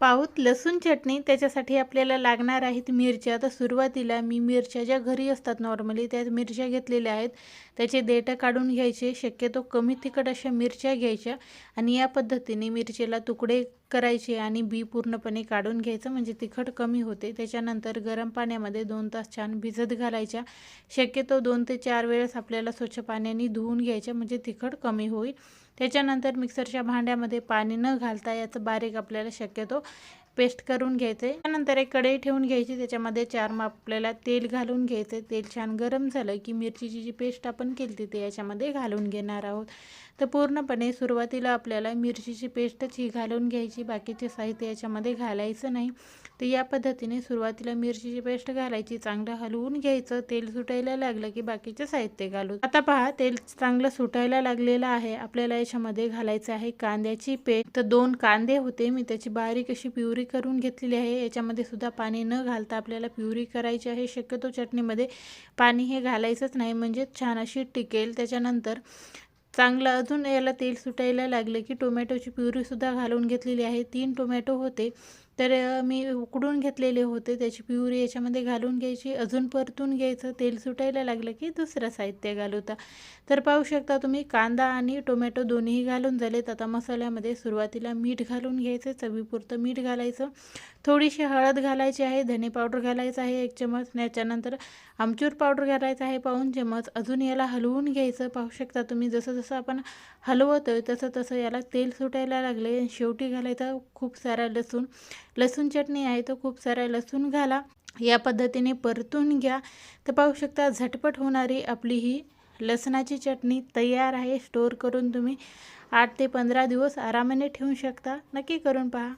पाऊत लसूण चटणी त्याच्यासाठी आपल्याला लागणार आहेत मिरच्या। तर सुरुवातीला मी मिरच्या ज्या घरी असतात नॉर्मली त्या मिरच्या घेतलेल्या आहेत। त्याचे देठं काढून घ्यायचे, शक्यतो कमी तिखट अशा मिरच्या घ्यायच्या आणि या पद्धतीने मिरचीला तुकडे करायचे आणि बी पूर्णपणे काढून घ्यायचं, म्हणजे तिखट कमी होते। त्याच्यानंतर गरम पाण्यामध्ये 2 तास छान भिजत घालायच्या, शक्यतो 2 ते 4 वेळेस आपल्याला स्वच्छ पाण्याने धुवून घ्यायच्या, म्हणजे तिखट कमी होईल। त्याच्यानंतर मिक्सरच्या भांड्यामध्ये पाणी न घालता याचं बारीक आपल्याला शक्यतो पेस्ट करून घ्यायचे। त्यानंतर एक कढई ठेवून घ्यायची, त्याच्यामध्ये 4 माप आपल्याला तेल घालून घ्यायचे। तेल छान गरम झालं की मिरचीची जी पेस्ट आपण केली ते याच्यामध्ये घालून घेणार आहोत। तर पूर्णपणे सुरुवातीला आपल्याला मिरचीची पेस्टच ही घालून घ्यायची, बाकीचे साहित्य याच्यामध्ये घालायचं नाही। तर या पद्धतीने सुरुवातीला मिरचीची पेस्ट घालायची, चांगलं हलवून घ्यायचं। तेल सुटायला लागलं की बाकीचे साहित्य घालू। आता पहा, तेल चांगलं सुटायला लागलेलं आहे। आपल्याला याच्यामध्ये घालायचं आहे कांद्याची पेस्ट। तर 2 कांदे होते, मी त्याची बारीक अशी प्युरी करून घेतलेली आहे। याच्यामध्ये सुद्धा पाणी न घालता आपल्याला प्युरी करायची आहे। शक्यतो चटणीमध्ये पाणी हे घालायचंच नाही, म्हणजे छान अशी टिकेल। त्याच्यानंतर चांगलं अजून याला तेल सुटायला लागले की टोमॅटोची प्युरी सुद्धा घालून घेतलेली आहे। 3 टोमॅटो होते, तर मी उकडून घेतलेले होते, त्याची प्युरी याच्यामध्ये घालून घ्यायची, अजून परतून घ्यायचं। तेल सुटायला लागलं की दुसरं साहित्य घालूता। तर पाहू शकता तुम्ही कांदा आणि टोमॅटो दोन्ही घालून झालेत। आता मसाल्यामध्ये सुरुवातीला मीठ घालून घ्यायचं, चवीपुरतं मीठ घालायचं, थोडीशी हळद घालायची आहे, धने पावडर घालायचं आहे 1 चमच, त्याच्यानंतर आमचूर पावडर घालायचं आहे पाऊण चमच। अजून याला हलवून घ्यायचं। पाहू शकता तुम्ही जसं जसं आपण हलवतोय तसं तसं याला तेल सुटायला लागले। शेवटी घालायचा खूप सारा लसूण चटणी आहे तर खूप सारा लसूण घाला। या पद्धतीने परतून घ्या। तर पाहू शकता झटपट होणारी आपली ही लसणाची चटणी तयार आहे। स्टोअर करून तुम्ही 8 ते 15 दिवस आरामाने ठेवू शकता। नक्की करून पहा।